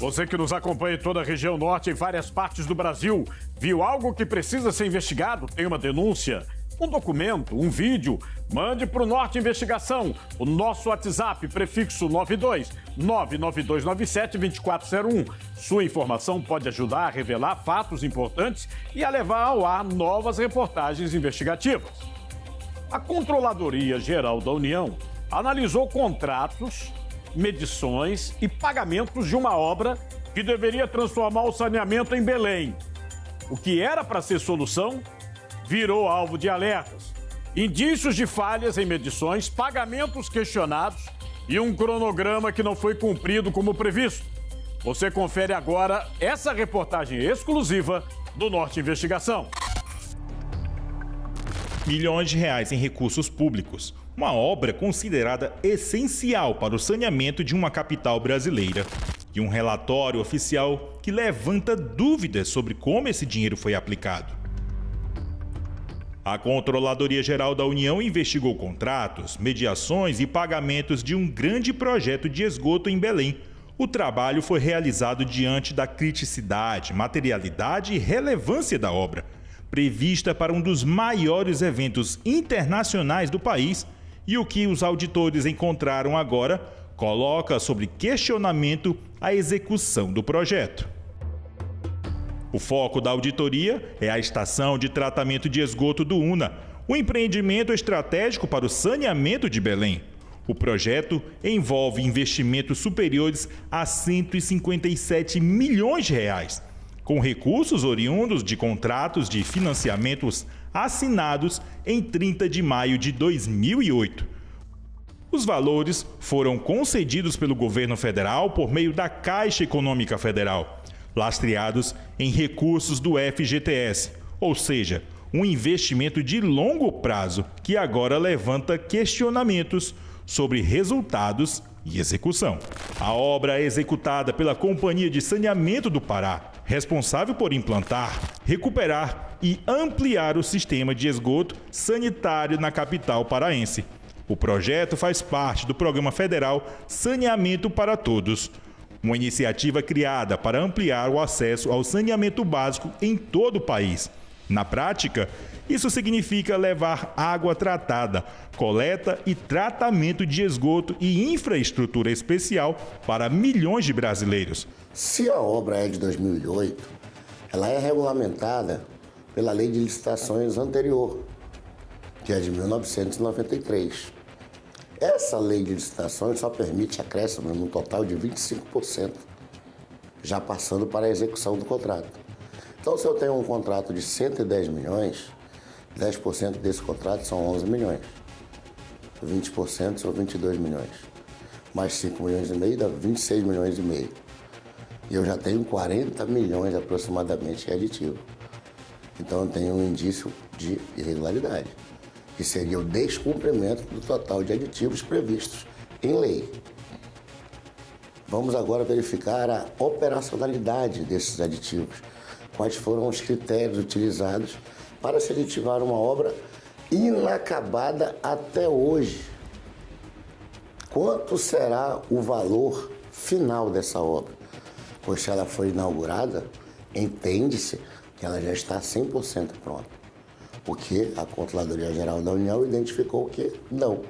Você que nos acompanha em toda a região norte e várias partes do Brasil, viu algo que precisa ser investigado? Tem uma denúncia? Um documento? Um vídeo? Mande para o Norte Investigação. O nosso WhatsApp, prefixo 92 99297 2401. Sua informação pode ajudar a revelar fatos importantes e a levar ao ar novas reportagens investigativas. A Controladoria Geral da União analisou contratos, medições e pagamentos de uma obra que deveria transformar o saneamento em Belém. O que era para ser solução virou alvo de alertas. Indícios de falhas em medições, pagamentos questionados e um cronograma que não foi cumprido como previsto. Você confere agora essa reportagem exclusiva do Norte Investigação. Milhões de reais em recursos públicos. Uma obra considerada essencial para o saneamento de uma capital brasileira. E um relatório oficial que levanta dúvidas sobre como esse dinheiro foi aplicado. A Controladoria Geral da União investigou contratos, mediações e pagamentos de um grande projeto de esgoto em Belém. O trabalho foi realizado diante da criticidade, materialidade e relevância da obra, prevista para um dos maiores eventos internacionais do país, e o que os auditores encontraram agora coloca sob questionamento a execução do projeto. O foco da auditoria é a estação de tratamento de esgoto do UNA, um empreendimento estratégico para o saneamento de Belém. O projeto envolve investimentos superiores a 157 milhões de reais, com recursos oriundos de contratos de financiamentos assinados em 30 de maio de 2008. Os valores foram concedidos pelo governo federal por meio da Caixa Econômica Federal, lastreados em recursos do FGTS, ou seja, um investimento de longo prazo que agora levanta questionamentos sobre resultados e execução. A obra é executada pela Companhia de Saneamento do Pará, responsável por implantar, recuperar e ampliar o sistema de esgoto sanitário na capital paraense. O projeto faz parte do Programa Federal Saneamento para Todos, uma iniciativa criada para ampliar o acesso ao saneamento básico em todo o país. Na prática, isso significa levar água tratada, coleta e tratamento de esgoto e infraestrutura especial para milhões de brasileiros. Se a obra é de 2008, ela é regulamentada pela Lei de Licitações anterior, que é de 1993. Essa Lei de Licitações só permite acréscimo no total de 25%, já passando para a execução do contrato. Então, se eu tenho um contrato de 110 milhões, 10% desse contrato são 11 milhões. 20% são 22 milhões. Mais 5 milhões e meio dá 26 milhões e meio. E eu já tenho 40 milhões aproximadamente em aditivo. Então eu tenho um indício de irregularidade, que seria o descumprimento do total de aditivos previstos em lei. Vamos agora verificar a operacionalidade desses aditivos. Quais foram os critérios utilizados para se aditivar uma obra inacabada até hoje? Quanto será o valor final dessa obra? Pois se ela foi inaugurada, entende-se que ela já está 100% pronta. Porque a Controladoria Geral da União identificou que não.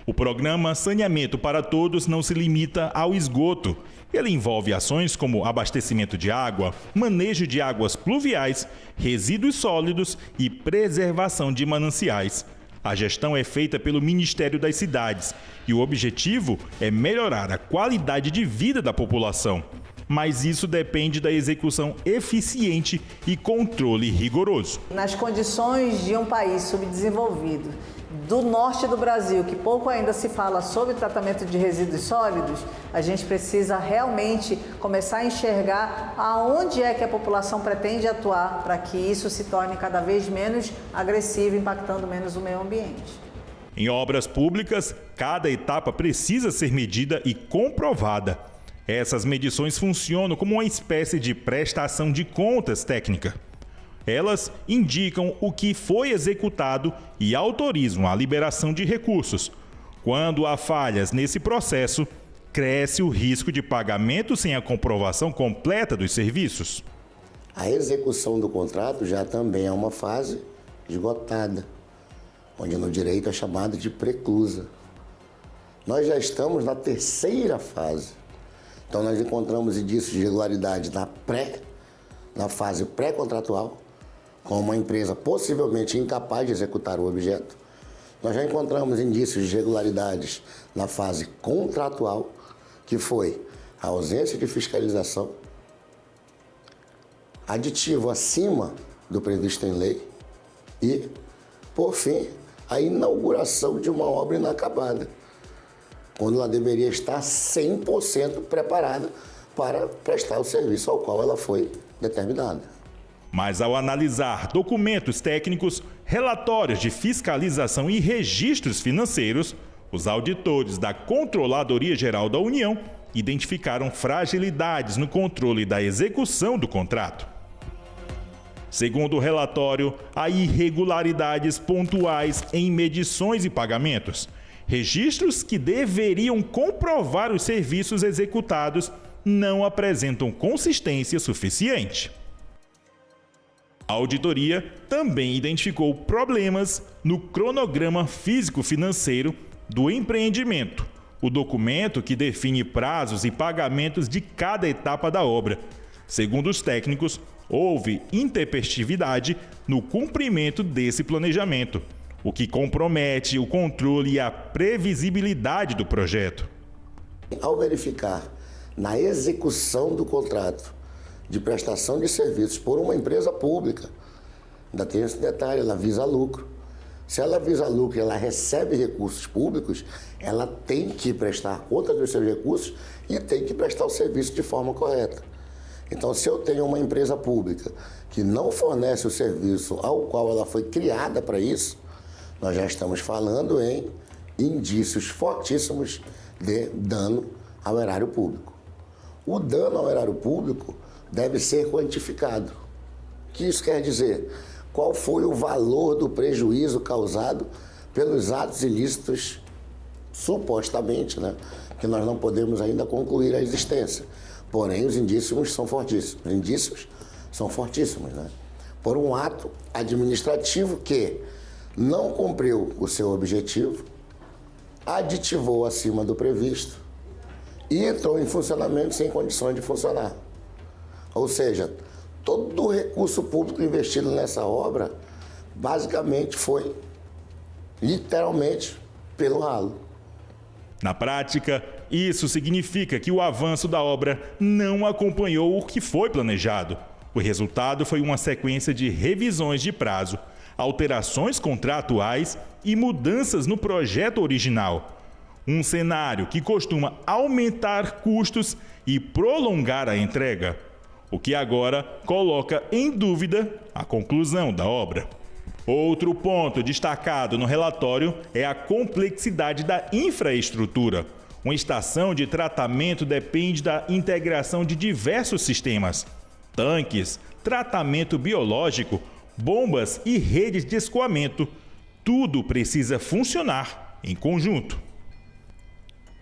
O programa Saneamento para Todos não se limita ao esgoto. Ele envolve ações como abastecimento de água, manejo de águas pluviais, resíduos sólidos e preservação de mananciais. A gestão é feita pelo Ministério das Cidades e o objetivo é melhorar a qualidade de vida da população. Mas isso depende da execução eficiente e controle rigoroso. Nas condições de um país subdesenvolvido, do norte do Brasil, que pouco ainda se fala sobre tratamento de resíduos sólidos, a gente precisa realmente começar a enxergar aonde é que a população pretende atuar para que isso se torne cada vez menos agressivo, impactando menos o meio ambiente. Em obras públicas, cada etapa precisa ser medida e comprovada. Essas medições funcionam como uma espécie de prestação de contas técnica. Elas indicam o que foi executado e autorizam a liberação de recursos. Quando há falhas nesse processo, cresce o risco de pagamento sem a comprovação completa dos serviços. A execução do contrato já também é uma fase esgotada, onde no direito é chamada de preclusa. Nós já estamos na terceira fase. Então nós encontramos indícios de irregularidade na fase pré-contratual, com uma empresa possivelmente incapaz de executar o objeto. Nós já encontramos indícios de irregularidades na fase contratual, que foi a ausência de fiscalização, aditivo acima do previsto em lei e, por fim, a inauguração de uma obra inacabada, quando ela deveria estar 100% preparada para prestar o serviço ao qual ela foi determinada. Mas ao analisar documentos técnicos, relatórios de fiscalização e registros financeiros, os auditores da Controladoria Geral da União identificaram fragilidades no controle da execução do contrato. Segundo o relatório, há irregularidades pontuais em medições e pagamentos. Registros que deveriam comprovar os serviços executados não apresentam consistência suficiente. A auditoria também identificou problemas no cronograma físico-financeiro do empreendimento, o documento que define prazos e pagamentos de cada etapa da obra. Segundo os técnicos, houve intempestividade no cumprimento desse planejamento, o que compromete o controle e a previsibilidade do projeto. Ao verificar na execução do contrato de prestação de serviços por uma empresa pública, ainda tem esse detalhe, ela visa lucro. Se ela visa lucro e ela recebe recursos públicos, ela tem que prestar conta dos seus recursos e tem que prestar o serviço de forma correta. Então, se eu tenho uma empresa pública que não fornece o serviço ao qual ela foi criada para isso, nós já estamos falando em indícios fortíssimos de dano ao erário público. O dano ao erário público deve ser quantificado. O que isso quer dizer? Qual foi o valor do prejuízo causado pelos atos ilícitos, supostamente, né? Que nós não podemos ainda concluir a existência. Porém, os indícios são fortíssimos. Os indícios são fortíssimos, né? Por um ato administrativo que não cumpriu o seu objetivo, aditivou acima do previsto e entrou em funcionamento sem condições de funcionar. Ou seja, todo o recurso público investido nessa obra, basicamente foi, literalmente, pelo ralo. Na prática, isso significa que o avanço da obra não acompanhou o que foi planejado. O resultado foi uma sequência de revisões de prazo, alterações contratuais e mudanças no projeto original. Um cenário que costuma aumentar custos e prolongar a entrega, o que agora coloca em dúvida a conclusão da obra. Outro ponto destacado no relatório é a complexidade da infraestrutura. Uma estação de tratamento depende da integração de diversos sistemas: tanques, tratamento biológico, bombas e redes de escoamento. Tudo precisa funcionar em conjunto.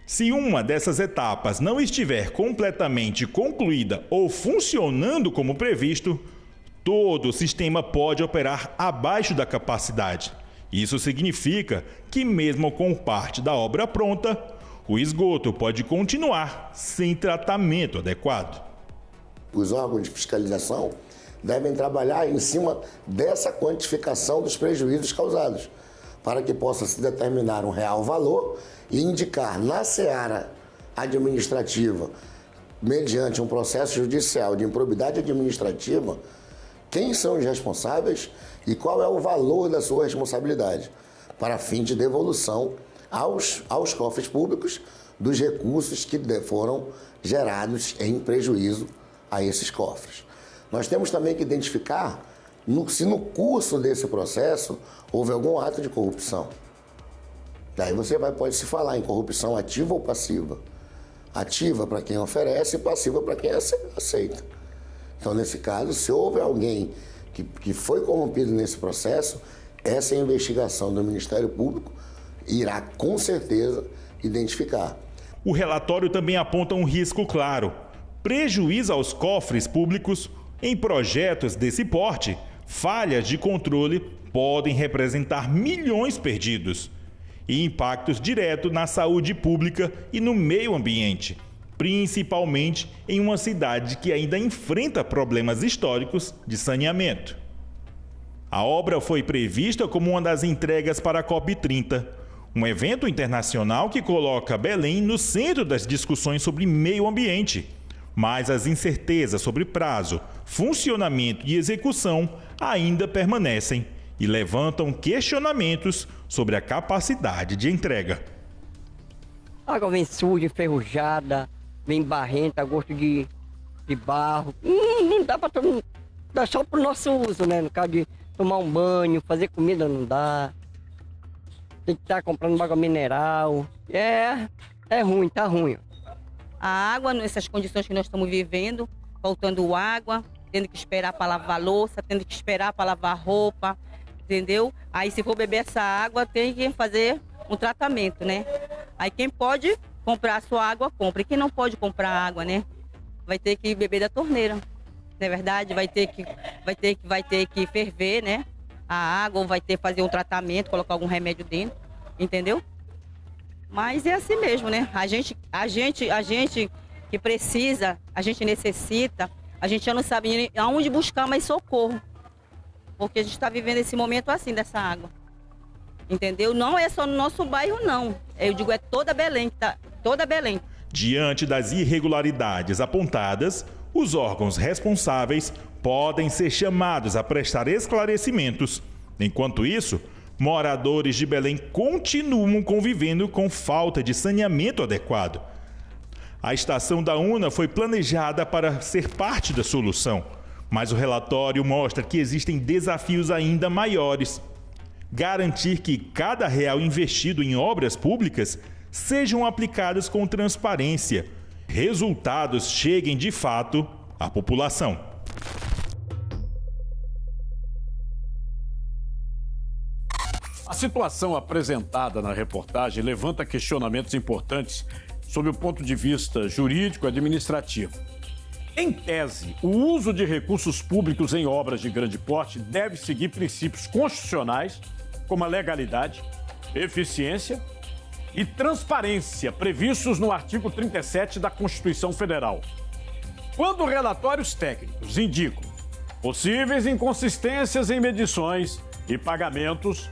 Se uma dessas etapas não estiver completamente concluída ou funcionando como previsto, todo o sistema pode operar abaixo da capacidade. Isso significa que, mesmo com parte da obra pronta, o esgoto pode continuar sem tratamento adequado. Os órgãos de fiscalização devem trabalhar em cima dessa quantificação dos prejuízos causados, para que possa se determinar um real valor e indicar na seara administrativa, mediante um processo judicial de improbidade administrativa, quem são os responsáveis e qual é o valor da sua responsabilidade, para fim de devolução aos cofres públicos dos recursos que foram gerados em prejuízo a esses cofres. Nós temos também que identificar se no curso desse processo houve algum ato de corrupção. Daí você pode se falar em corrupção ativa ou passiva. Ativa para quem oferece e passiva para quem aceita. Então, nesse caso, se houve alguém que foi corrompido nesse processo, essa investigação do Ministério Público irá, com certeza, identificar. O relatório também aponta um risco claro: prejuízo aos cofres públicos. Em projetos desse porte, falhas de controle podem representar milhões perdidos e impactos diretos na saúde pública e no meio ambiente, principalmente em uma cidade que ainda enfrenta problemas históricos de saneamento. A obra foi prevista como uma das entregas para a COP30, um evento internacional que coloca Belém no centro das discussões sobre meio ambiente. Mas as incertezas sobre prazo, funcionamento e execução ainda permanecem e levantam questionamentos sobre a capacidade de entrega. A água vem suja, enferrujada, vem barrenta, gosto de barro. Não dá para todo mundo, dá só para o nosso uso, né? No caso de tomar um banho, fazer comida não dá. Tem que estar comprando água mineral. É ruim, tá ruim. A água, nessas condições que nós estamos vivendo, faltando água, tendo que esperar para lavar louça, tendo que esperar para lavar roupa, entendeu? Aí se for beber essa água, tem que fazer um tratamento, né? Aí quem pode comprar a sua água, compra. E quem não pode comprar água, né? Vai ter que beber da torneira, não é verdade? Vai ter que ferver, né? A água, ou vai ter que fazer um tratamento, colocar algum remédio dentro, entendeu? Mas é assim mesmo, né? A gente que precisa, a gente necessita, a gente já não sabe aonde buscar mais socorro. Porque a gente está vivendo esse momento assim, dessa água. Entendeu? Não é só no nosso bairro, não. Eu digo, é toda Belém, toda Belém. Diante das irregularidades apontadas, os órgãos responsáveis podem ser chamados a prestar esclarecimentos. Enquanto isso, moradores de Belém continuam convivendo com falta de saneamento adequado. A estação da UNA foi planejada para ser parte da solução, mas o relatório mostra que existem desafios ainda maiores. Garantir que cada real investido em obras públicas sejam aplicados com transparência, resultados cheguem de fato à população. A situação apresentada na reportagem levanta questionamentos importantes sob o ponto de vista jurídico-administrativo. Em tese, o uso de recursos públicos em obras de grande porte deve seguir princípios constitucionais, como a legalidade, eficiência e transparência, previstos no artigo 37 da Constituição Federal. Quando relatórios técnicos indicam possíveis inconsistências em medições e pagamentos,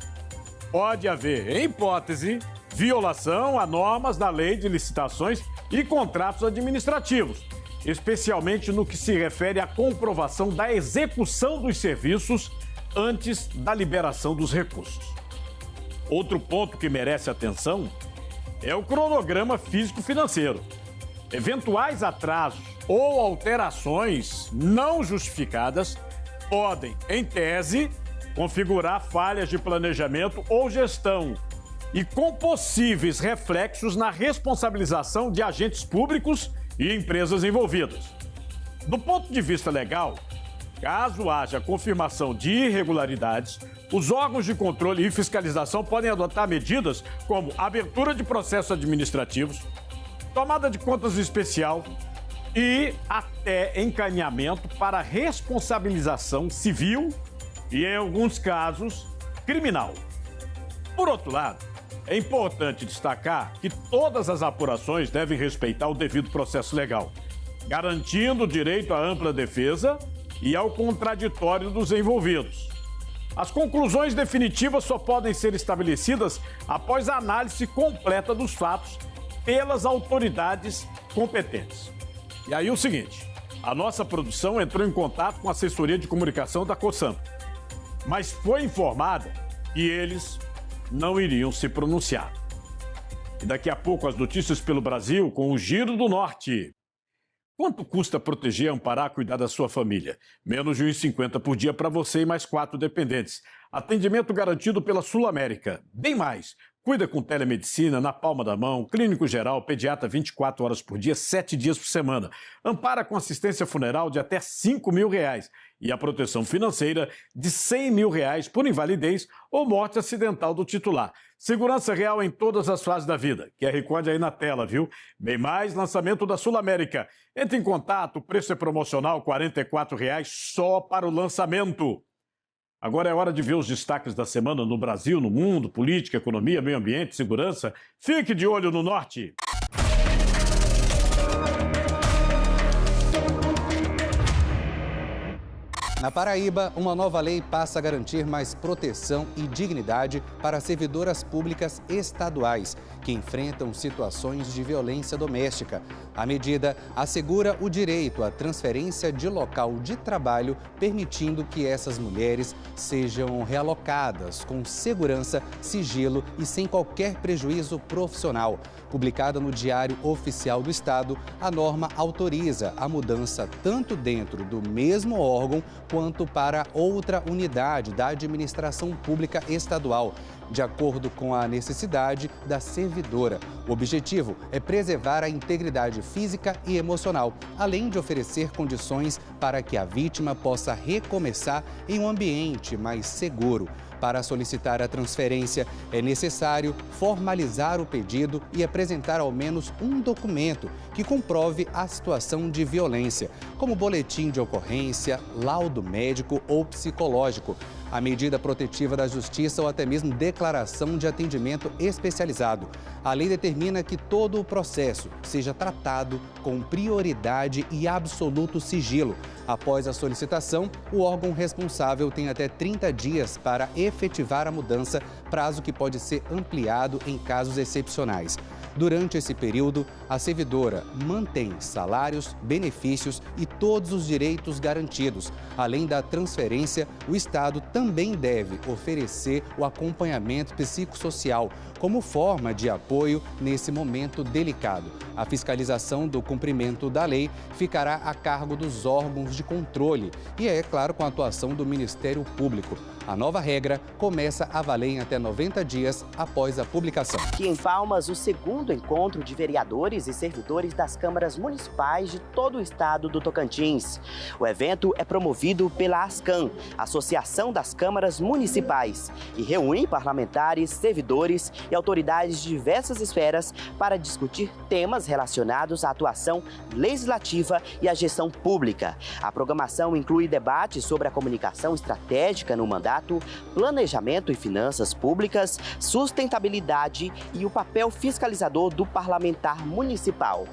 pode haver, em hipótese, violação a normas da Lei de Licitações e Contratos Administrativos, especialmente no que se refere à comprovação da execução dos serviços antes da liberação dos recursos. Outro ponto que merece atenção é o cronograma físico-financeiro. Eventuais atrasos ou alterações não justificadas podem, em tese, configurar falhas de planejamento ou gestão e com possíveis reflexos na responsabilização de agentes públicos e empresas envolvidas. Do ponto de vista legal, caso haja confirmação de irregularidades, os órgãos de controle e fiscalização podem adotar medidas como abertura de processos administrativos, tomada de contas especial e até encaminhamento para responsabilização civil e, em alguns casos, criminal. Por outro lado, é importante destacar que todas as apurações devem respeitar o devido processo legal, garantindo o direito à ampla defesa e ao contraditório dos envolvidos. As conclusões definitivas só podem ser estabelecidas após a análise completa dos fatos pelas autoridades competentes. E aí o seguinte, a nossa produção entrou em contato com a assessoria de comunicação da Cosan, mas foi informada que eles não iriam se pronunciar. E daqui a pouco as notícias pelo Brasil com o Giro do Norte. Quanto custa proteger, amparar, cuidar da sua família? Menos de R$ 1,50 por dia para você e mais 4 dependentes. Atendimento garantido pela Sul América. Bem mais. Cuida com telemedicina, na palma da mão, clínico geral, pediatra 24 horas por dia, 7 dias por semana. Ampara com assistência funeral de até R$ 5.000. e a proteção financeira de R$100 mil por invalidez ou morte acidental do titular. Segurança real em todas as fases da vida. QR Code aí na tela, viu? Bem mais, lançamento da Sul América. Entre em contato, o preço é promocional, R$ 44,00 só para o lançamento. Agora é hora de ver os destaques da semana no Brasil, no mundo, política, economia, meio ambiente, segurança. Fique de olho no Norte. Na Paraíba, uma nova lei passa a garantir mais proteção e dignidade para servidoras públicas estaduais que enfrentam situações de violência doméstica. A medida assegura o direito à transferência de local de trabalho, permitindo que essas mulheres sejam realocadas com segurança, sigilo e sem qualquer prejuízo profissional. Publicada no Diário Oficial do Estado, a norma autoriza a mudança tanto dentro do mesmo órgão quanto para outra unidade da administração pública estadual, de acordo com a necessidade da servidora. O objetivo é preservar a integridade física e emocional, além de oferecer condições para que a vítima possa recomeçar em um ambiente mais seguro. Para solicitar a transferência, é necessário formalizar o pedido e apresentar ao menos um documento que comprove a situação de violência, como boletim de ocorrência, laudo médico ou psicológico, a medida protetiva da Justiça ou até mesmo declaração de atendimento especializado. A lei determina que todo o processo seja tratado com prioridade e absoluto sigilo. Após a solicitação, o órgão responsável tem até 30 dias para efetivar a mudança, prazo que pode ser ampliado em casos excepcionais. Durante esse período, a servidora mantém salários, benefícios e todos os direitos garantidos. Além da transferência, o Estado também deve oferecer o acompanhamento psicossocial como forma de apoio nesse momento delicado. A fiscalização do cumprimento da lei ficará a cargo dos órgãos de controle e é claro, com a atuação do Ministério Público. A nova regra começa a valer em até 90 dias após a publicação. Aqui em Palmas, o segundo encontro de vereadores e servidores das câmaras municipais de todo o estado do Tocantins. O evento é promovido pela ASCAM, Associação das Câmaras Municipais, e reúne parlamentares, servidores e autoridades de diversas esferas para discutir temas relacionados à atuação legislativa e à gestão pública. A programação inclui debates sobre a comunicação estratégica no mandato, planejamento e finanças públicas, sustentabilidade e o papel fiscalizador do parlamentar municipal.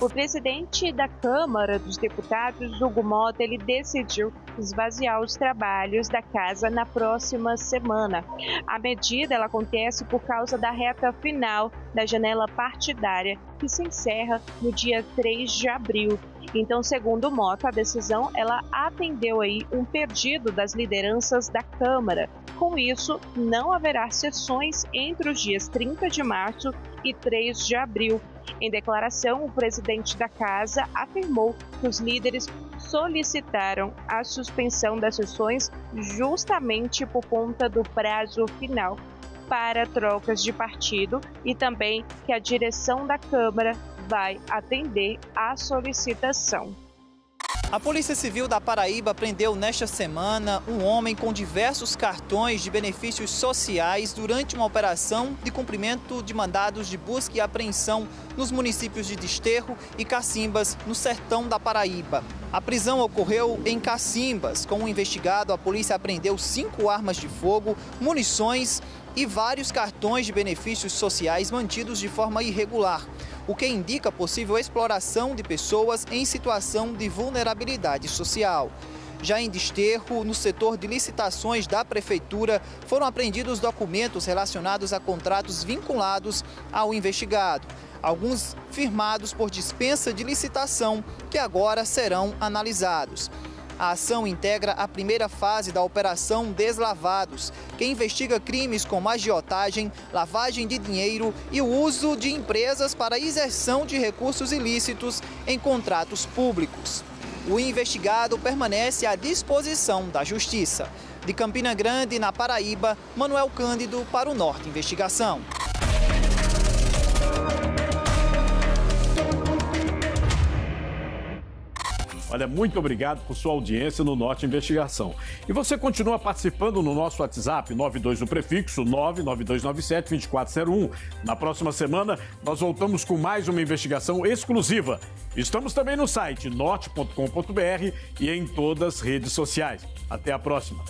O presidente da Câmara dos Deputados, Hugo Mota, ele decidiu esvaziar os trabalhos da casa na próxima semana. A medida ela acontece por causa da reta final da janela partidária, que se encerra no dia 3 de abril. Então, segundo Mota, a decisão ela atendeu aí um pedido das lideranças da Câmara. Com isso, não haverá sessões entre os dias 30 de março e 3 de abril. Em declaração, o presidente da casa afirmou que os líderes solicitaram a suspensão das sessões justamente por conta do prazo final para trocas de partido e também que a direção da Câmara vai atender à solicitação. A Polícia Civil da Paraíba prendeu nesta semana um homem com diversos cartões de benefícios sociais durante uma operação de cumprimento de mandados de busca e apreensão nos municípios de Desterro e Cacimbas, no sertão da Paraíba. A prisão ocorreu em Cacimbas. Com o investigado, a polícia apreendeu 5 armas de fogo, munições e vários cartões de benefícios sociais mantidos de forma irregular, o que indica possível exploração de pessoas em situação de vulnerabilidade social. Já em Desterro, no setor de licitações da Prefeitura, foram apreendidos documentos relacionados a contratos vinculados ao investigado, alguns firmados por dispensa de licitação, que agora serão analisados. A ação integra a primeira fase da Operação Deslavados, que investiga crimes como agiotagem, lavagem de dinheiro e o uso de empresas para isenção de recursos ilícitos em contratos públicos. O investigado permanece à disposição da Justiça. De Campina Grande, na Paraíba, Manuel Cândido para o Norte Investigação. Olha, muito obrigado por sua audiência no Norte Investigação. E você continua participando no nosso WhatsApp, 92 o prefixo 99297-2401. Na próxima semana, nós voltamos com mais uma investigação exclusiva. Estamos também no site norte.com.br e em todas as redes sociais. Até a próxima.